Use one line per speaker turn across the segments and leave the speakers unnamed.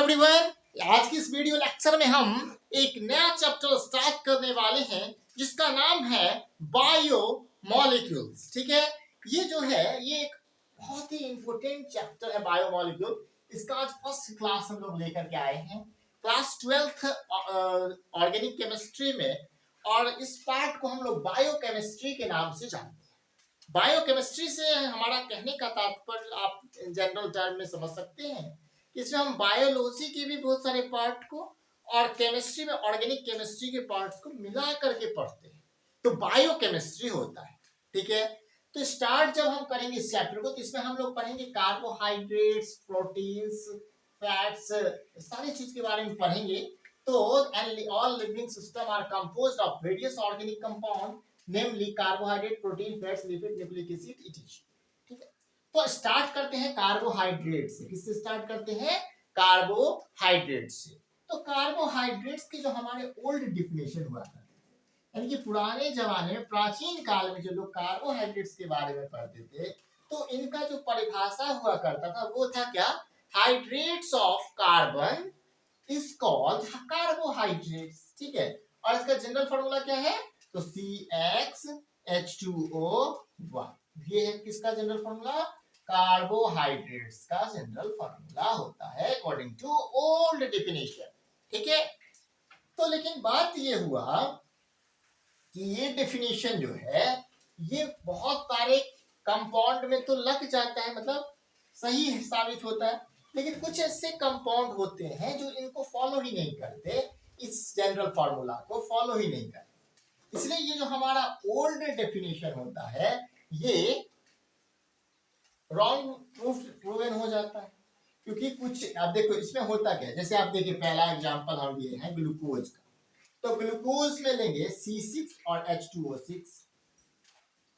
Everyone, आज की इस वीडियो लेक्चर में हम एक नया चैप्टर स्टार्ट करने वाले हैं जिसका नाम है बायो मॉलिक्यूल्स। ठीक है, ये जो है ये एक बहुत ही इंपॉर्टेंट चैप्टर है बायो मॉलिक्यूल। इसका आज फर्स्ट क्लास हम लोग लेकर के आए हैं क्लास 12th ऑर्गेनिक केमिस्ट्री में, और इस पार्ट को हम लोग बायोकेमिस्ट्री के नाम से जानते हैं। बायोकेमिस्ट्री से हमारा कहने का तात्पर्य आप जनरल टर्म में समझ सकते हैं कि इसमें हम बायोलॉजी के भी बहुत सारे पार्ट को और केमिस्ट्री में ऑर्गेनिक केमिस्ट्री के पार्ट्स को मिला करके पढ़ते हैं, तो बायोकेमिस्ट्री होता है। ठीक है, तो स्टार्ट जब हम करेंगे इस चैप्टर को तो इसमें हम लोग पढ़ेंगे कार्बोहाइड्रेट्स, प्रोटीन्स, फैट्स, सारी चीज के बारे में पढ़ेंगे। तो all living system are composed of various organic compound namely carbohydrate, protein, fats, lipid, nucleic acid, ETC. ठीक है, तो स्टार्ट करते हैं कार्बोहाइड्रेट से। किससे स्टार्ट करते हैं? कार्बोहाइड्रेट से। तो कार्बोहाइड्रेट्स की जो हमारे ओल्ड डिफिनेशन हुआ था, यानी कि पुराने जमाने में प्राचीन काल में जो लोग कार्बोहाइड्रेट्स के बारे में पढ़ते थे तो इनका जो परिभाषा हुआ करता था वो था क्या? Hydrates of carbon is called carbohydrates. ठीक है, और इसका जनरल फॉर्मूला क्या है? तो CxH2O1, ये है किसका जनरल फॉर्मूला? कार्बोहाइड्रेट्स का जनरल फॉर्मूला होता है अकॉर्डिंग टू ओल्ड डेफिनेशन। ठीक है, तो लेकिन बात ये हुआ कि ये डेफिनेशन जो है ये बहुत सारे कंपाउंड में तो लग जाता है, मतलब सही साबित होता है, लेकिन कुछ ऐसे कंपाउंड होते हैं जो इनको फॉलो ही नहीं करते, इस जनरल फॉर्मूला को फॉलो ही नहीं करते। इसलिए ये जो हमारा ओल्ड डेफिनेशन होता है ये रॉन्ग प्रूवन हो जाता है, क्योंकि कुछ आप देखो इसमें होता क्या है। जैसे आप देखिए पहला एग्जांपल हम लिए हैं ग्लूकोज का, तो ग्लूकोज में लेंगे C6 और H2O6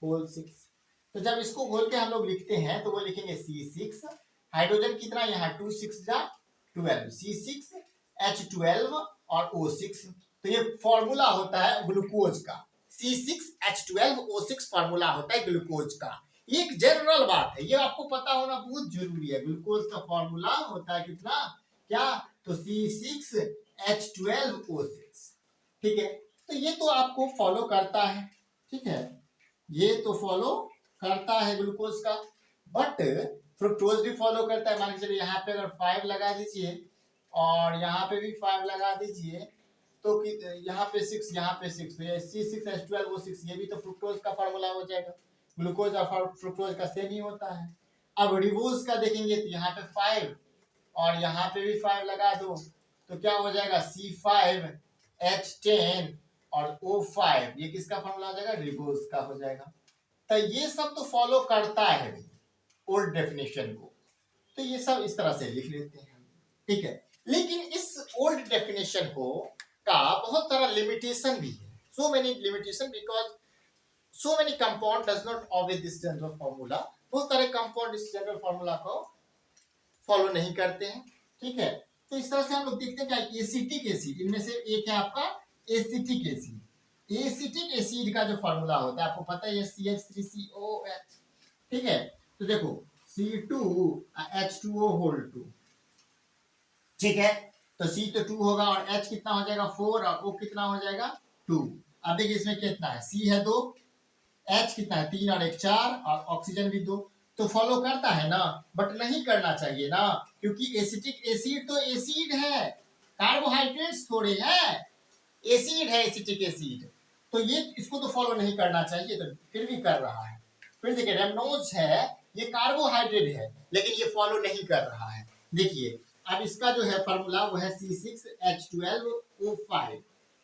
होल 6। तो जब इसको घोल के हम लोग लिखते हैं तो वो लिखेंगे C6, हाइड्रोजन कितना यहाँ 2 6 जा 12, C6 H12 और O6। तो ये फॉर्मूला होता है ग्लूकोज का, C6H12O6 फॉर्मूला होता है ग्लूकोज का। ये एक जनरल बात है, ये आपको पता होना बहुत जरूरी है। ग्लूकोज का फॉर्मूला होता है कितना क्या? तो C6H12O6। ठीक है, तो ये तो आपको फॉलो करता है। ठीक है, ये तो फॉलो करता है ग्लूकोज का, बट फ्रुक्टोज भी फॉलो करता है। मान लीजिए यहाँ पे अगर 5 लगा दीजिए और यहाँ पे भी 5 लगा दीजिए तो यहाँ पे 6, यहाँ पे 6, तो ये C6H12O6 ये भी तो फ्रुक्टोज का फॉर्मूला हो जाएगा। ग्लूकोज और फ्रुक्टोज का सेम ही होता है। अब रिवोज का देखेंगे तो यहाँ पे 5 और यहाँ पे भी 5 लगा दो तो क्या हो जाएगा? C5H10 और O5, ये किसका फॉर्मूला हो जाएगा? रिवोज का हो जाएगा। तो ये सब तो फॉलो करता है ओल्ड डेफिनेशन को, तो ये सब इस तरह से लिख लेते हैं। ठीक है, लेकिन इस ओल्ड डेफिनेशन को का बहुत सारा लिमिटेशन भी है। So many limitation because so many compound does not obey this general formula। बहुत सारे कंपाउंड इस जनरल फॉर्मूला को फॉलो नहीं करते हैं। ठीक है, तो इस तरह से हम लोग देखते हैं क्या एसिटिक एसिड, इनमें से एक है आपका एसिटिक एसिड। एसिटिक एसिड का जो फॉर्मूला होता है आपको पता है, ये CH3COH। ठीक है, तो देखो C2H2O होल 2। ठीक है, तो C तो 2 होगा और H कितना हो जाएगा 4 और O कितना हो जाएगा 2। अब देखिए इसमें कितना है, C है 2, H कितना है 3 और 1 4 और ऑक्सीजन भी 2। तो फॉलो करता है ना, बट नहीं करना चाहिए ना, क्योंकि एसिटिक एसिड तो एसिड है, कार्बोहाइड्रेट्स थोड़े हैं, एसिड है एसिटिक एसिड। तो ये इसको तो फॉलो नहीं करना चाहिए, तो फिर भी कर रहा है। फिर देखिए रेमनोज है, ये कार्बोहाइड्रेट है लेकिन ये फॉलो नहीं कर रहा है। देखिए अब इसका जो है फॉर्मूला वो है C6H12O5।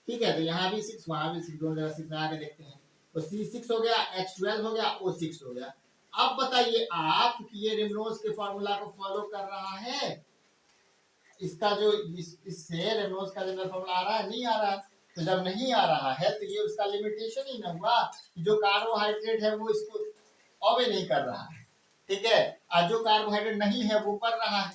ठीक है, तो यहाँ भी 6 वहां भी 6, दोनों जगह 6 में आके देखते हैं। तो C6 हो गया, H12 हो गया, O6 हो गया। अब बताइए आप कि ये रेमनोज के फॉर्मूला को फॉलो कर रहा है? इसका जो इससे रेमनोज का जनरल फॉर्मूला आ रहा है? नहीं आ रहा है। तो जब नहीं आ रहा है तो ये उसका लिमिटेशन ही ना हुआ, जो कार्बोहाइड्रेट है वो इसको ऑबे नहीं कर रहा है। ठीक है, और जो कार्बोहाइड्रेट नहीं है वो कर रहा है,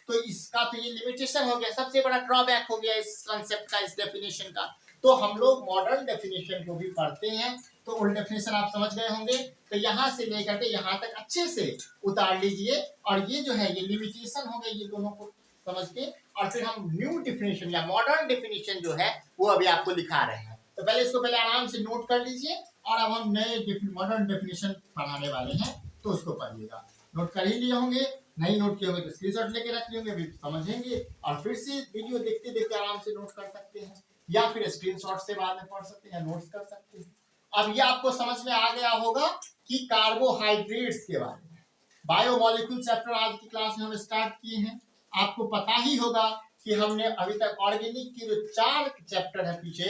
तो इसका तो ये लिमिटेशन हो गया, सबसे बड़ा ड्रॉबैक हो गया इस कांसेप्ट का, इस डेफिनेशन का। तो हम लोग मॉडर्न डेफिनेशन को भी पढ़ते हैं, तो ओल्ड डेफिनेशन आप समझ गए होंगे, तो यहाँ से लेकर के यहाँ तक अच्छे से उतार लीजिए, और ये जो है ये लिमिटेशन हो गई, ये दोनों को समझ के और फिर हम न्यू डेफिनेशन या मॉडर्न डेफिनेशन जो है वो अभी आपको लिखा रहे हैं। तो पहले इसको पहले आराम से नोट कर लीजिए और अब हम नए मॉडर्न डेफिनेशन पढ़ाने वाले हैं, तो उसको पढ़िएगा। नोट कर ही लिए होंगे, नहीं नोट किए होंगे तो स्क्रीनशॉट लेके रख लिए होंगे, अभी समझेंगे और फिर से वीडियो देखते देखते आराम से नोट कर सकते हैं, या फिर स्क्रीनशॉट से बाद में पढ़ सकते हैं या नोट्स कर सकते हैं। अब ये आपको समझ में आ गया होगा कि कार्बोहाइड्रेट्स के बारे में बायोमोलिक्यूल चैप्टर आज की क्लास में हम स्टार्ट किए हैं। आपको पता ही होगा कि हमने अभी तक ऑर्गेनिक के जो 4 चैप्टर है पीछे,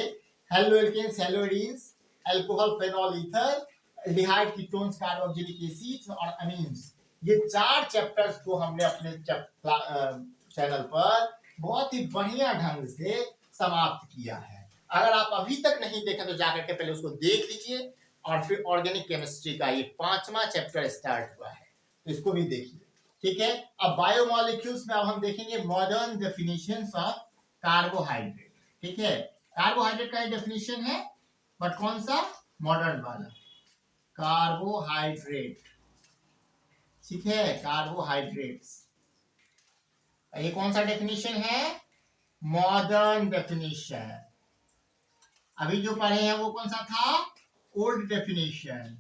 haloalkanes, haloarenes, alcohol, phenol ether, aldehyde, ketones, carboxylic acids और अमीन्स, ये 4 चैप्टर्स को हमने अपने चैनल पर बहुत ही बढ़िया ढंग से समाप्त किया है। अगर आप अभी तक नहीं देखें तो जाकर के पहले उसको देख लीजिए और फिर ऑर्गेनिक केमिस्ट्री का ये 5वां चैप्टर स्टार्ट हुआ है, तो इसको भी देखिए, ठीक है। अब बायोमोलिक्यूल्स में अब हम देखेंगे मॉडर्न डेफिनेशंस ऑफ कार्बोहाइड्रेट, ठीक है। कार्बोहाइड्रेट का डेफिनेशन है, बट कौन सा? मॉडर्न वाला कार्बोहाइड्रेट, ठीक है, कार्बोहाइड्रेट्स। ये कौन सा डेफिनेशन है? Modern definition. अभी जो पढ़े हैं वो कौन सा था? Old definition.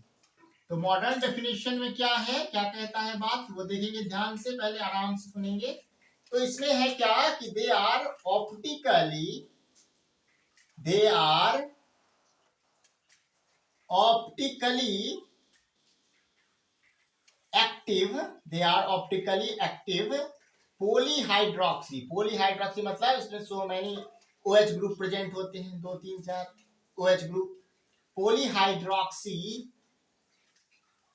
तो मॉडर्न डेफिनेशन में क्या है, क्या कहता है बात, वो देखेंगे ध्यान से, पहले आराम से सुनेंगे। तो इसमें है क्या कि they are optically active polyhydroxy मतलब इसमें so many OH group present होते हैं, 2 3 4 OH ग्रुप, पॉलीहाइड्रोक्सी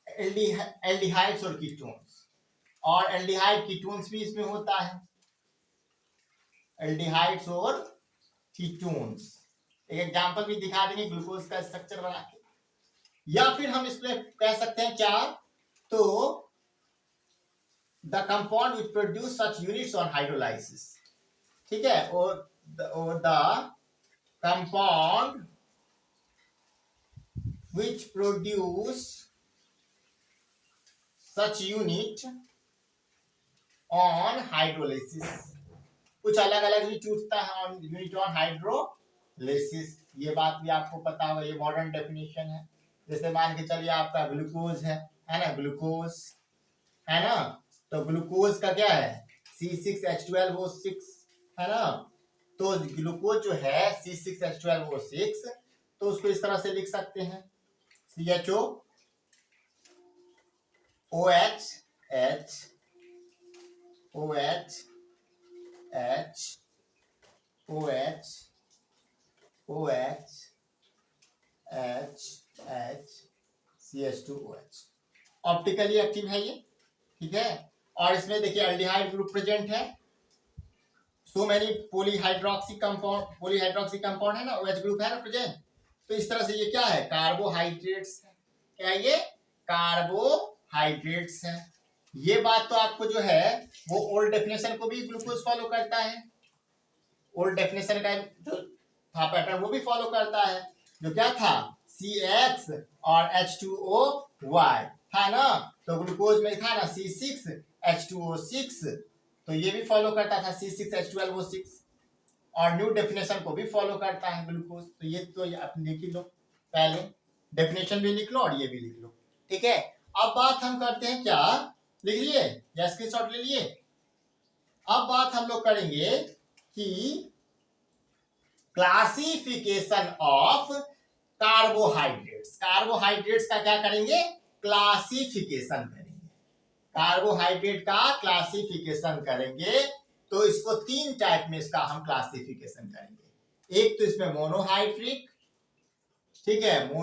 एल्डिहाइड्स और कीटोन्स, और एल्डिहाइड कीटोन्स भी इसमें होता है, एल्डिहाइड्स और कीटोन्स। एक एग्जांपल भी दिखा देंगे ग्लूकोज का स्ट्रक्चर बना के, या फिर हम इसमें कह सकते हैं क्या, तो the compound which produce such units on hydrolysis, ठीक है, और the compound which produce such unit on hydrolysis, कुछ अलग अलग भी छूटता है ऑन यूनिट ऑन हाइड्रोलिसिस, ये बात भी आपको पता होगा, ये मॉडर्न डेफिनेशन है। जैसे मान के चलिए आपका ग्लूकोज है ना, ग्लूकोज है ना, तो ग्लूकोज का क्या है? C6H12O6 है ना, तो ग्लूकोज जो है C6H12O6, तो उसको इस तरह से लिख सकते हैं CHO OH H OH H OH OH H H CH2OH। Optically active है ये, ठीक है। और इसमें देखिए एल्डिहाइड ग्रुप प्रेजेंट है, सो मैनी पॉलीहाइड्रोक्सी कंपाउंड है ना, OH ग्रुप है ना प्रेजेंट, तो इस तरह से ये क्या है? कार्बोहाइड्रेट्स है। क्या है ये? कार्बोहाइड्रेट्स है। ये बात तो आपको जो है वो ओल्ड डेफिनेशन को भी ग्लूकोज फॉलो करता है, ओल्ड डेफिनेशन का जो था पैटर्न वो भी फॉलो करता है, जो क्या था? CH और H2OY था ना, तो ग्लूकोज में था ना C6H2O6, तो ये भी फॉलो करता था C6H12O6, और न्यू डेफिनेशन को भी फॉलो करता है ग्लूकोज। तो ये तो आप लिख ही लो, पहले डेफिनेशन भी लिख लो और ये भी लिख लो, ठीक है। अब बात हम करते हैं क्या, लिख लिए या स्क्रीनशॉट ले लिए? अब बात हम लोग करेंगे कि क्लासिफिकेशन ऑफ कार्बोहाइड्रेट्स। कार्बोहाइड्रेट्स का क्या करेंगे? क्लासिफिकेशन करेंगे, कार्बोहाइड्रेट का क्लासिफिकेशन करेंगे। तो इसको 3 टाइप में इसका हम क्लासिफिकेशन करेंगे। एक तो इसमें मोनोहाइड्रिक, ठीक है,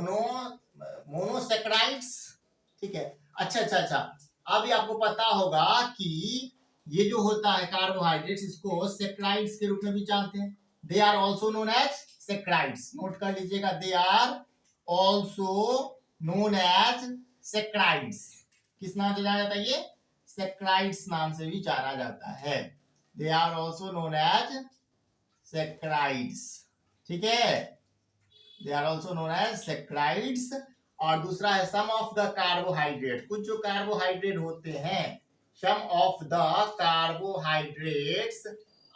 मोनोसेक्राइड्स, ठीक है। अच्छा, अभी आपको पता होगा कि ये जो होता है कार्बोहाइड्रेट्स, इसको सेक्राइड्स के रूप में भी जानते हैं। They are also known as saccharides, note कर लीजिएगा, they are also known as saccharides. किस नाम से जाना जाता है ये? सेक्राइड्स नाम से भी जाना जाता है। They are also known as saccharides, ठीक है, they are also known as saccharides। और दूसरा है सम ऑफ द कार्बोहाइड्रेट, कुछ जो कार्बोहाइड्रेट होते हैं, some of the carbohydrates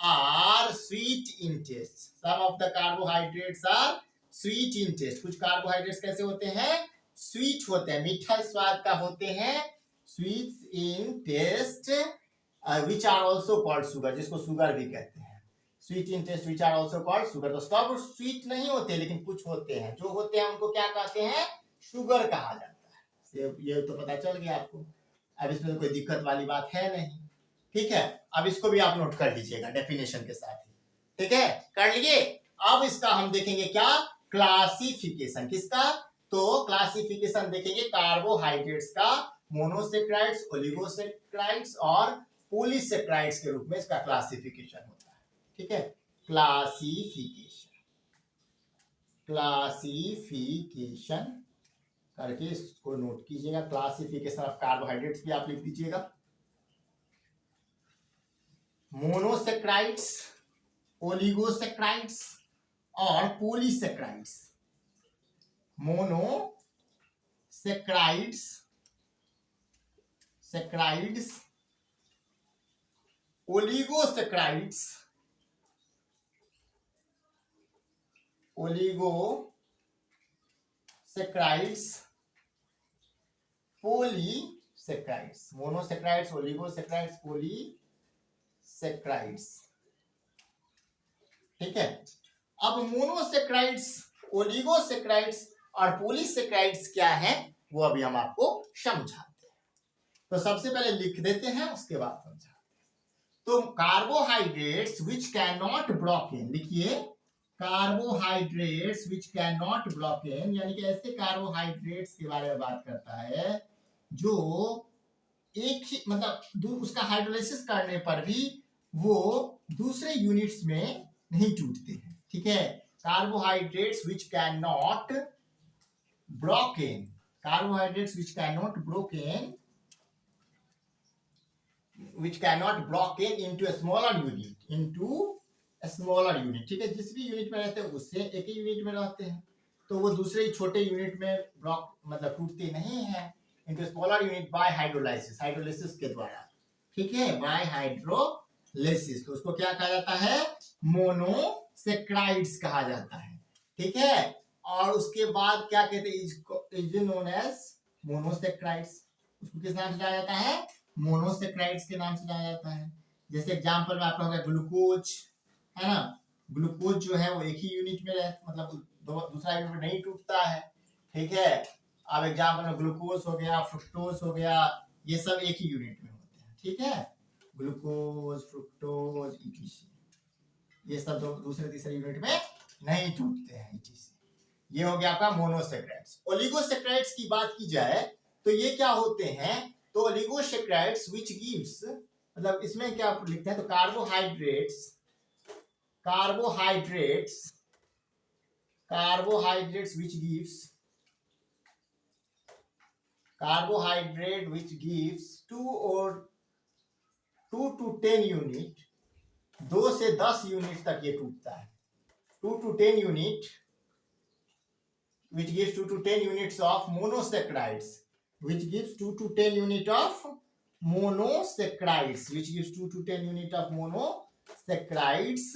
are sweet in taste. Some of the carbohydrates are sweet in taste. कुछ कार्बोहाइड्रेट्स कैसे होते हैं? स्वीट होते हैं, मीठा स्वाद का होते हैं, sweet in taste, which are also called sugar, जिसको शुगर भी कहते हैं. Sweet in taste which are also called sugar. तो सब स्वीट नहीं होते, लेकिन कुछ होते हैं, जो होते हैं उनको क्या कहते हैं? शुगर कहा जाता है. ये तो पता चल गया आपको. अब इसमें तो कोई दिक्कत वाली बात है नहीं. ठीक है, अब इसको भी आप नोट कर लीजिएगा डेफिनेशन के साथ ही. ठीक है, कर लिए. अब इसका हम देखेंगे क्या? क्लासिफिकेशन. किसका? तो क्लासिफिकेशन देखेंगे कार्बोहाइड्रेट्स का, मोनोसेक्राइड्स, ओलिगोसेक्राइड्स और पॉलीसेक्राइड्स के रूप में इसका क्लासिफिकेशन होता है. ठीक है, क्लासिफिकेशन करके इसको नोट कीजिएगा. क्लासिफिकेशन ऑफ कार्बोहाइड्रेट्स भी आप लिख दीजिएगा. मोनोसेक्राइड्स, ओलिगोसेक्राइड्स और polysaccharides. Monosaccharides, oligosaccharides, polysaccharides. Monosaccharides, oligosaccharides, polysaccharides. ठीक है, अब मोनोसेक्राइड्स, ओलिगोसेक्राइड्स और पॉलीसेक्राइड्स क्या है वो अभी हम आपको समझाते हैं. तो सबसे पहले लिख देते हैं, उसके बाद समझाते हैं. तो carbohydrates which can not broken, लिखिए carbohydrates which can not broken, यानी कि ऐसे कार्बोहाइड्रेट्स के बारे में बात करता है जो एक ही मतलब उसका हाइड्रोलाइसिस करने पर भी वो दूसरे यूनिट्स में नहीं टूटते हैं. ठीक है, carbohydrates which can not broken, carbohydrates which can not broken, which cannot block into a smaller unit, ठीक है, जिस भी यूनिट में रहते हैं उससे एक ही यूनिट में रहते हैं, तो वो दूसरे छोटे यूनिट में ब्लॉक मतलब टूटते नहीं है. into smaller unit by hydrolysis, hydrolysis के द्वारा. ठीक है, बाय हाइड्रोलाइसिस. तो उसको क्या कहा जाता है? मोनोसेक्राइड्स कहा जाता है. ठीक है, और उसके बाद क्या कहते हैं? Is known as monosaccharides. उसको किस नाम से जाना जाता है? मोनोसेक्राइड्स के नाम से जाना जाता है. जैसे एग्जांपल में आपका हो गया ग्लूकोज, है ना. ग्लूकोज जो है वो एक ही यूनिट में मतलब दूसरा यूनिट में नहीं टूटता है. ठीक है, अब एग्जांपल में ग्लूकोज हो गया, फ्रुक्टोज हो गया, ये सब एक ही यूनिट में होते हैं. ठीक है, ग्लूकोज, फ्रुक्टोज, ईटीसी, ये सब दूसरे तीसरे यूनिट में नहीं टूटते हैं. ईटीसी, ये हो गया आपका मोनोसेक्राइड्स. ओलिगोसेक्राइड्स की बात की जाए तो ये क्या होते हैं? तो ओलिगोसेक्राइड्स व्हिच गिव्स, मतलब इसमें क्या लिखते हैं? तो carbohydrates which gives, carbohydrate which gives 2 to 10 unit, 2 से 10 यूनिट तक ये टूटता है. 2 to 10 unit which gives 2 to 10 units of monosaccharides, which gives 2 to 10 unit of monosaccharides, which gives 2 to 10 unit of monosaccharides,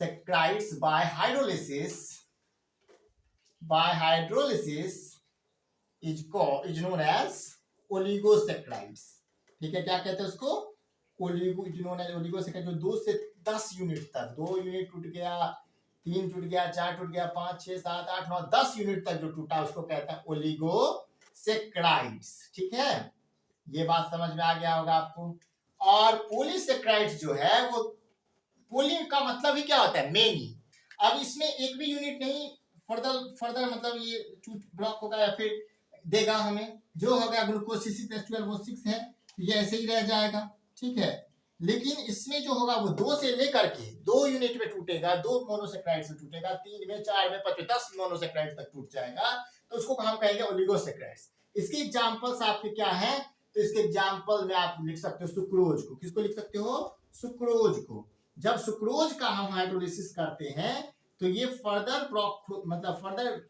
saccharides by hydrolysis is known as oligosaccharides. ठीक है, क्या कहते हैं उसको? ओलिगोसेक्राइड. जो 2 से 10 यूनिट तक, 2 यूनिट टूट गया, 3 टूट गया, 4 टूट गया, 5, 6, 7, 8, 9, 10 यूनिट तक जो टूटा उसको कहते हैं ओलिगोसेक्राइड्स. ठीक है, ये बात समझ में आ गया होगा आपको. और पॉलीसेक्राइड्स जो है वो, पोली का मतलब ही क्या होता है? मेनी. अब इसमें एक भी यूनिट नहीं फर्दर मतलब ये टूट ब्लॉक होगा या फिर देगा हमें. जो होगा ग्लूकोज C6H12O6 है, ये ऐसे ही रह जाएगा. ठीक है, लेकिन इसमें जो होगा वो 2 से लेकर के 2 यूनिट में टूटेगा, 2 मोनोसेक्राइड से टूटेगा, 3 में, 4 में, 5 में, 10 मोनोसेक्राइड तक टूट जाएगा. तो उसको हम कहेंगे ओलिगोसेक्राइड्स. इसके एग्जांपल्स आपके क्या है? तो इसके एग्जांपल में आप लिख सकते हो सुक्रोज को. किसको लिख सकते हो? सुक्रोज को. जब सुक्रोज का हम हाइड्रोलाइसिस करते हैं तो ये फर्दर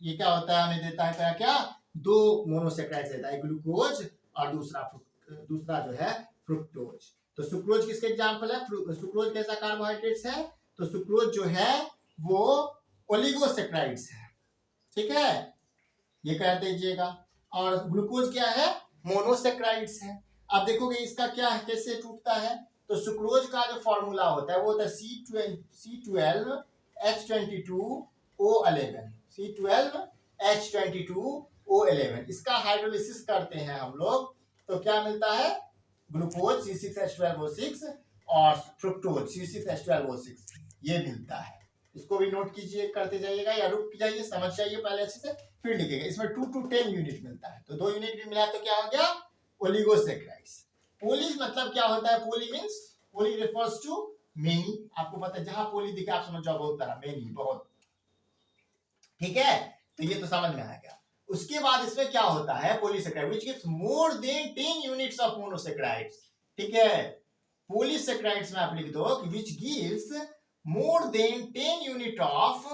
ये क्या होता है? हमें देता है क्या? 2 मोनोसेक्राइड्स देता है, ग्लूकोज और दूसरा जो है फ्रुक्टोज. तो सुक्रोज किसके एग्जाम्पल है? सुक्रोज कैसा कार्बोहाइड्रेट्स है? तो सुक्रोज जो है वो ओलिगोसेक्राइड्स है, ठीक है, ये कह दीजिएगा। और ग्लूकोज क्या है? मोनोसेक्राइड्स है। अब देखोगे इसका क्या है, कैसे टूटता है? तो सुक्रोज का जो फॉर्मूला होता है वो होता है C12H22O11, C12H22O11। इसका हाइड्रोलिसिस करते हैं हम लोग तो क्या मिलता है? ग्लूकोज C6H12O6 और फ्रुक्टोज C6H12O6, ये मिलता है। इसको भी नोट कीजिए, करते जाइएगा या रुक जाइए, समझ जाइए पहले अच्छे से, फिर लिखिएगा। इसमें 2 to 10 यूनिट मिलता है, तो 2 यूनिट भी मिला तो क्या हो गया? ओलिगोसेक्राइड्स। पोली मतलब क्या होता है? Poly means, poly refers to many. आपको पता है जहां पोली दिखे आप समझ जाओ बहुत तरह, मेनी बहुत, ठीक है, तो ये तो समझ में आ गया। उसके बाद इसमें क्या होता है? Polysaccharide which gives more than 10 units of monosaccharides, ठीक है। पॉलीसेक्राइड्स में आप लिख दो कि which gives more than 10 unit of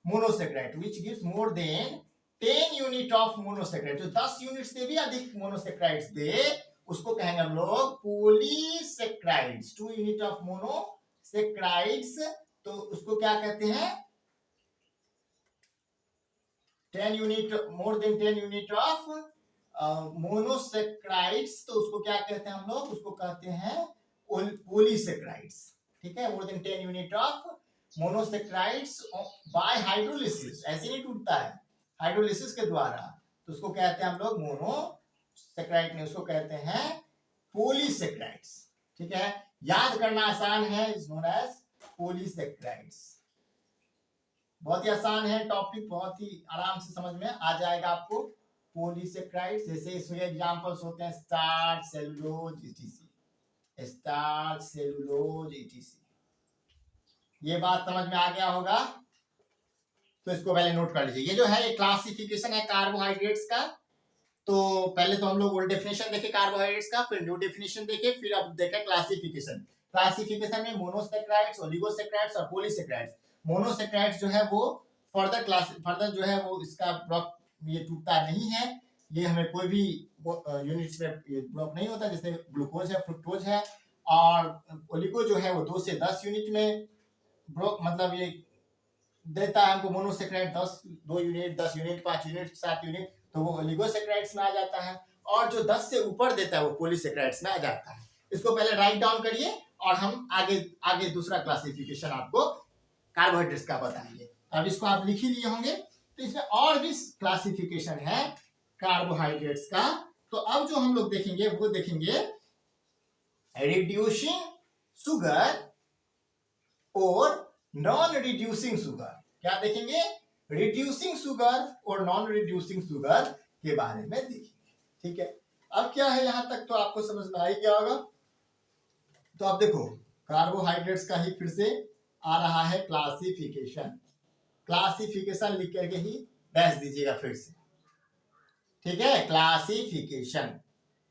monosaccharide, which gives more than 10 unit of monosaccharide, जो 10 यूनिट से भी अधिक मोनोसेक्राइड्स दे उसको कहेंगे हम लोग पॉलीसेक्राइड्स। 2 यूनिट ऑफ मोनोसेक्राइड्स, तो उसको क्या कहते हैं? 10 unit, more than 10 unit of monosaccharides, तो उसको क्या कहते हैं हम लोग? उसको कहते हैं पॉलीसेक्राइड्स, ठीक है। More than 10 unit of monosaccharides bye hydrolysis, ऐसे नहीं टूटता है, हाइड्रोलिसिस के द्वारा, तो उसको कहते हैं हम लोग मोनोसेक्राइड नहीं, उसको कहते हैं पॉलीसेक्राइड्स, ठीक है। याद करना आसान है, इज नोन एज पॉलीसेक्राइड्स। बहुत ही आसान है टॉपिक, बहुत ही आराम से समझ में आ जाएगा आपको। पॉलीसेक्राइड्स जैसे इसमें एग्जांपल्स होते हैं starch, cellulose etc, starch, cellulose etc। ये बात समझ में आ गया होगा, तो इसको पहले नोट कर लीजिए। ये जो है ये क्लासिफिकेशन है कार्बोहाइड्रेट्स का। तो पहले तो हम लोग ओल्ड डेफिनेशन देखे कार्बोहाइड्रेट्स का, फिर न्यू डेफिनेशन देखे, फिर अब देखे क्लासिफिकेशन। क्लासिफिकेशन में मोनोसेक्राइड्स, ओलिगोसेक्राइड्स और पॉलीसेक्राइड्स। मोनोसेक्राइड्स जो है वो फर्दर जो है वो इसका ब्लॉक ये टूटता नहीं है, ये हमें कोई भी यूनिट्स में ब्लॉक नहीं होता, जैसे ग्लूकोज है, फ्रुक्टोज है। और ओलिगो जो है वो 2 से 10 यूनिट में ब्लॉक, मतलब ये देता है हमको monosaccharide 2 unit, 10 unit, 5 unit, 7 unit, तो वो ओलिगोसेक्राइड्स में आ जाता है। और जो 10 से ऊपर देता है वो पॉलीसेक्राइड्स में आ जाता है। इसको पहले राइट डाउन करिए और हम आगे दूसरा क्लासिफिकेशन आपको कार्बोहाइड्रेट्स का बताएंगे। अब इसको आप लिख ही लिए होंगे, तो इसमें और भी क्लासिफिकेशन है कार्बोहाइड्रेट्स का। तो अब जो हम लोग देखेंगे वो देखेंगे रिड्यूसिंग शुगर और नॉन रिड्यूसिंग शुगर। क्या देखेंगे? रिड्यूसिंग शुगर और नॉन रिड्यूसिंग शुगर के बारे में देखेंगे, ठीक है। अब क्या है, यहां तक तो आपको समझ में आ ही गया होगा। तो अब देखो कार्बोहाइड्रेट्स का ही फिर से आ रहा है क्लासिफिकेशन। क्लासिफिकेशन लिख करके ही डैश दीजिएगा फिर से, ठीक है। क्लासिफिकेशन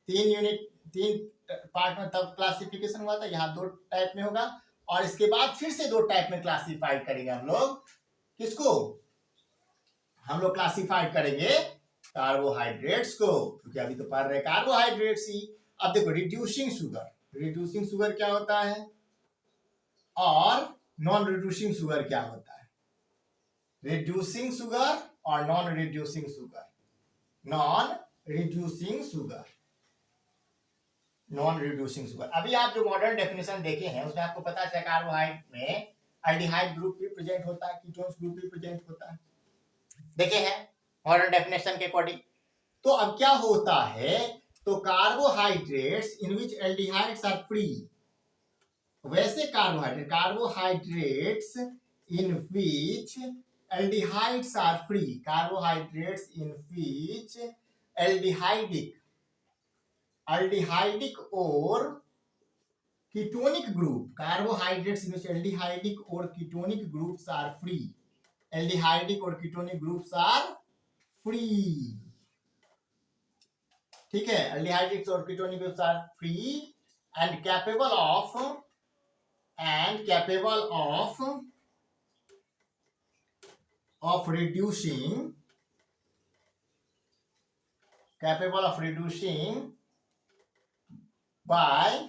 3 यूनिट 3 पार्ट में तब क्लासिफिकेशन हुआ था, यहाँ 2 टाइप में होगा। और इसके बाद फिर से 2 टाइप में क्लासिफाइड करेंगे हम लोग। किसको? हम लोग क्लासिफाइड करेंगे कार्बोहाइड्रेट्स को, क्योंकि अभी तो पढ़ रहे कार्बोहाइड्रेट्स ही। अब देखो रिड्यूसिंग शुगर, रिड्यूसिंग शुगर क्या होता है और नॉन रिड्यूसिंग शुगर क्या होता है। रिड्यूसिंग शुगर और non reducing sugar, non reducing sugar, non reducing sugar. अभी आप जो मॉडर्न डेफिनेशन देखे हैं उसमें आपको पता है कार्बोहाइड्रेट में एल्डिहाइड ग्रुप भी प्रेजेंट होता है, कीटोन्स ग्रुप भी प्रेजेंट होता है, देखे हैं मॉडर्न डेफिनेशन के अकॉर्डिंग। तो अब क्या होता है, तो carbohydrates in which aldehydes are free, वैसे carbohydrates in which aldehydes are free, carbohydrates in which aldehydic और ketonic group, carbohydrates in which aldehydic और ketonic groups are free, aldehydic और कीटोनिक ग्रुप्स आर फ्री, ठीक है। Aldehydic और ketonic groups are free and capable of reducing by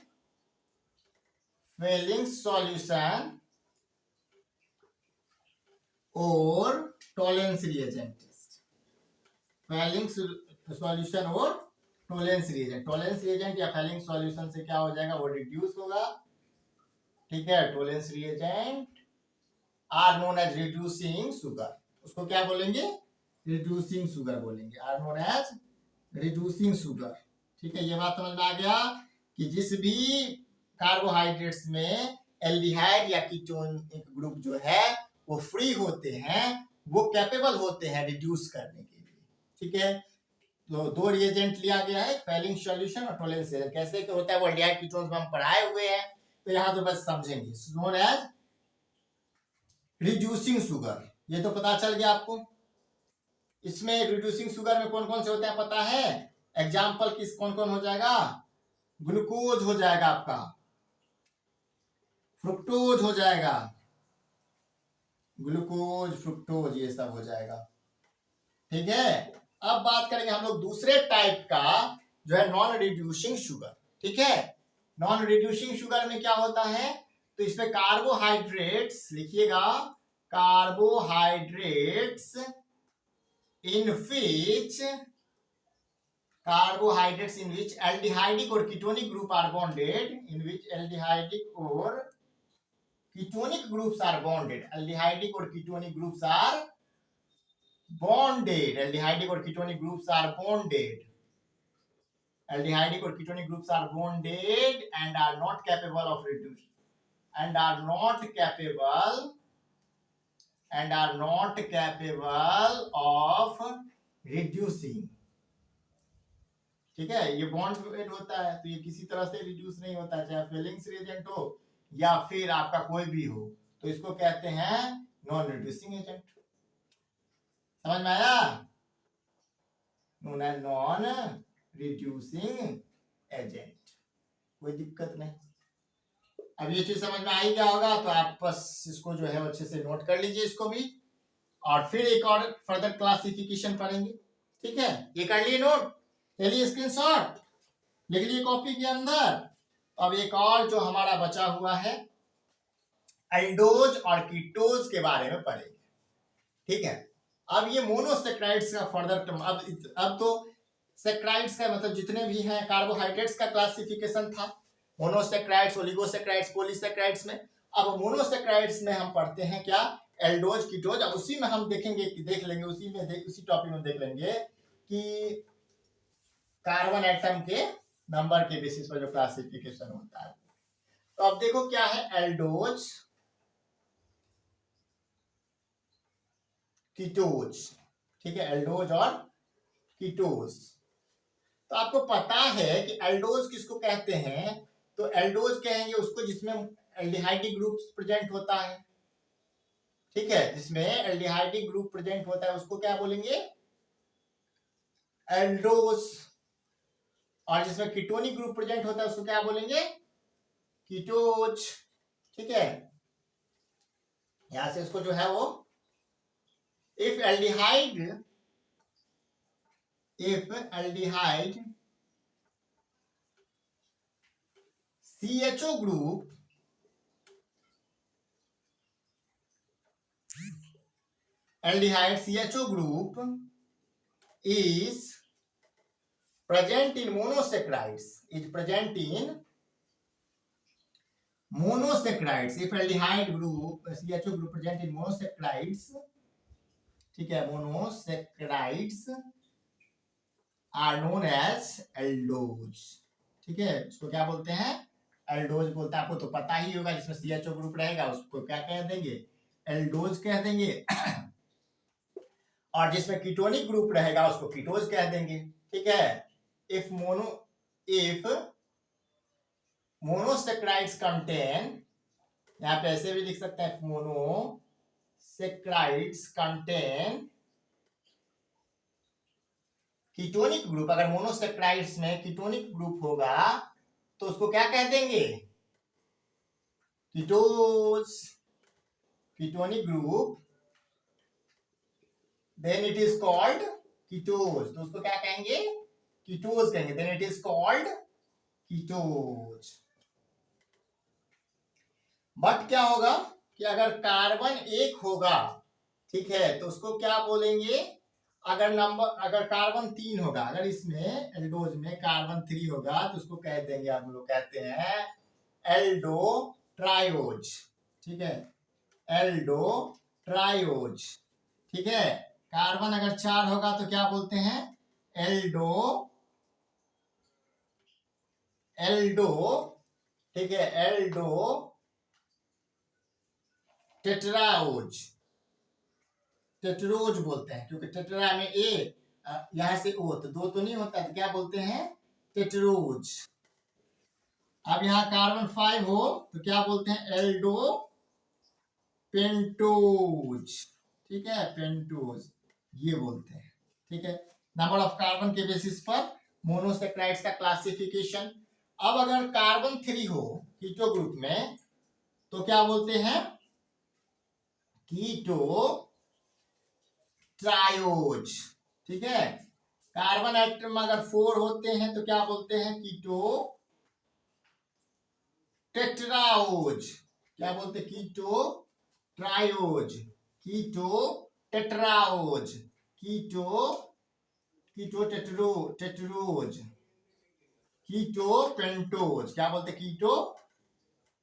Fehling solution और Tollens reagent test. Fehling solution और Tollens reagent, Tollens reagent या Fehling solution से क्या हो जाएगा, वो रिड्यूस होगा, ठीक है। Tollens reagent are known as reducing sugar, उसको क्या बोलेंगे, रिड्यूसिंग शुगर बोलेंगे, are known as reducing sugar, ठीक है। ये बात समझ में आ गया कि जिस भी कार्बोहाइड्रेट्स में एल्डिहाइड या कीटोन ग्रुप जो है वो फ्री होते हैं, वो कैपेबल होते हैं रिड्यूस करने के लिए, ठीक है। तो दो रिएजेंट लिया गया है, फेलिंग सॉल्यूशन और टॉलेंस रिएजेंट। कैसे क्या होता है वो एल्डिहाइड कीटोन्स में हम पढ़ाए हुए हैं, तो यहाँ तो बस समझेंगे। नोन एज रिड्यूसिंग शुगर, ये तो पता चल गया आपको। इसमें रिड्यूसिंग शुगर में कौन कौन से होते हैं पता है, एग्जाम्पल किस कौन कौन हो जाएगा, ग्लूकोज हो जाएगा आपका, फ्रुक्टोज हो जाएगा, ग्लूकोज फ्रुक्टोज ये सब हो जाएगा, ठीक है। अब बात करेंगे हम लोग दूसरे टाइप का जो है नॉन रिड्यूसिंग शुगर, ठीक है। नॉन रिड्यूसिंग शुगर में क्या होता है, तो इसमें कार्बोहाइड्रेट्स लिखिएगा, carbohydrates in which carbohydrates in which aldehydic or ketonic group are bonded, in which aldehydic or ketonic groups are bonded, aldehydic or ketonic groups are bonded, aldehydic or ketonic groups are bonded, aldehydic or ketonic groups are bonded and are not capable of reducing, and are not capable of reducing, ठीक है। ये bond होता है तो ये किसी तरह से रिड्यूस नहीं होता, चाहे फेलिंग रिएजेंट हो या फिर आपका कोई भी हो, तो इसको कहते हैं नॉन रिड्यूसिंग एजेंट। समझ में आया, नॉन रिड्यूसिंग एजेंट, कोई दिक्कत नहीं। अब ये चीज समझ में आई क्या होगा, तो आप बस इसको जो है अच्छे से नोट कर लीजिए इसको भी, और फिर एक और फर्दर क्लासिफिकेशन पढ़ेंगे, ठीक है। ये कर लिए नोट, चलिए स्क्रीनशॉट लिख लिए कॉपी के अंदर। अब एक और जो हमारा बचा हुआ है, एल्डोज और कीटोज के बारे में पढ़ेंगे, ठीक है। अब ये मोनोसेक्राइड्स का फर्दर, अब तो सेक्राइड्स का मतलब जितने भी हैं कार्बोहाइड्रेट्स का क्लासिफिकेशन था, मोनोसेक्राइड्स, ओलिगोसेक्राइड्स, पॉलीसेक्राइड्स में। अब मोनोसेक्राइड्स में हम पढ़ते हैं क्या, एल्डोज कीटोज। अब उसी में हम देखेंगे कि देख लेंगे उसी टॉपिक में देख लेंगे कि कार्बन एटम के नंबर के बेसिस पर जो क्लासिफिकेशन होता है। तो अब देखो क्या है, एल्डोज कीटोज, ठीक है, एल्डोज और कीटोज। तो आपको पता है कि एल्डोज किसको कहते हैं, तो एल्डोज कहेंगे उसको जिसमें एल्डिहाइडिक ग्रुप प्रेजेंट होता है, ठीक है। जिसमें एल्डिहाइडिक ग्रुप प्रेजेंट होता है उसको क्या बोलेंगे, एल्डोज। और जिसमें कीटोनिक ग्रुप प्रेजेंट होता है उसको क्या बोलेंगे, कीटोज, ठीक है। यहां से इसको जो है वो, if aldehyde CHO group is present in monosaccharides, if aldehyde group CHO group present in monosaccharides, ठीक है, monosaccharides are known as aldose, ठीक है। इसको क्या बोलते हैं, एल्डोज बोलते हैं। आपको तो पता ही होगा, जिसमें सीएचओ ग्रुप रहेगा उसको क्या कह देंगे, एल्डोज कह देंगे, और जिसमें कीटोनिक ग्रुप रहेगा उसको कीटोज कह देंगे, ठीक है। इफ मोनोसेक्राइड्स कंटेन, यहाँ पे ऐसे भी लिख सकते हैं, मोनोसेक्राइड्स कंटेन कीटोनिक ग्रुप, अगर मोनोसेक्राइड्स में कीटोनिक ग्रुप होगा तो उसको क्या कह देंगे, ketose, ketonic group, then it is called ketose, तो उसको क्या कहेंगे, कीटोज कहेंगे, then it is called ketose, but क्या होगा कि अगर कार्बन एक होगा, ठीक है, तो उसको क्या बोलेंगे, अगर कार्बन 3 होगा, अगर इसमें एल्डोज में कार्बन 3 होगा तो उसको कह देंगे, हम लोग कहते हैं एल्डो ट्रायोज, ठीक है, एल्डो ट्रायोज, ठीक है। कार्बन अगर 4 होगा तो क्या बोलते हैं, एल्डो एल्डो ठीक है, एल्डो टेट्राओज, टेट्रोज बोलते हैं, क्योंकि टेट्रा में ए यहां से ओ तो दो तो नहीं होता, तो क्या बोलते हैं, टेट्रोज। अब यहाँ कार्बन 5 हो तो क्या बोलते हैं, एल्डो पेंटोज, ठीक है, पेंटोज ये बोलते हैं, ठीक है। नंबर ऑफ कार्बन के बेसिस पर मोनोसेक्राइड्स का क्लासिफिकेशन। अब अगर कार्बन 3 हो कीटो ग्रुप में तो क्या बोलते हैं, कीटो ट्रायोज, ठीक है। कार्बन एटम में अगर 4 होते हैं तो क्या बोलते हैं, कीटो टेट्राओज, क्या बोलते हैं, कीटो ट्रायोज, कीटो टेट्राओज, कीटो कीटो टेट्रोज, कीटो पेंटोज, क्या बोलते हैं, कीटो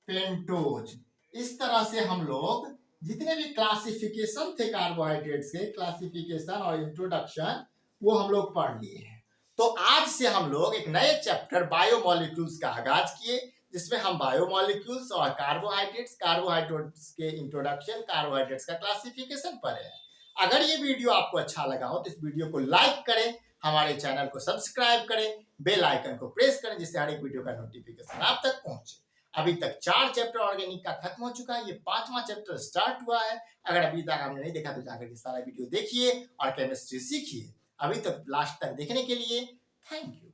पेंटोज। इस तरह से हम लोग जितने भी क्लासिफिकेशन थे कार्बोहाइड्रेट्स के, क्लासिफिकेशन और इंट्रोडक्शन, वो हम लोग पढ़ लिए हैं। तो आज से हम लोग एक नए चैप्टर बायोमोलिक्यूल्स का आगाज किए, जिसमें हम बायोमोलिक्यूल्स और कार्बोहाइड्रेट्स के इंट्रोडक्शन, कार्बोहाइड्रेट्स का क्लासिफिकेशन पढ़े हैं। अगर ये वीडियो आपको अच्छा लगा हो तो इस वीडियो को लाइक करें, हमारे चैनल को सब्सक्राइब करें, बेल आइकन को प्रेस करें, जिससे हर एक वीडियो का नोटिफिकेशन आप तक पहुंचे। अभी तक 4 चैप्टर ऑर्गेनिक का खत्म हो चुका है, ये 5वां चैप्टर स्टार्ट हुआ है। अगर अभी तक आपने नहीं देखा तो जाकर के सारा वीडियो देखिए और केमिस्ट्री सीखिए। अभी तक लास्ट तक देखने के लिए थैंक यू।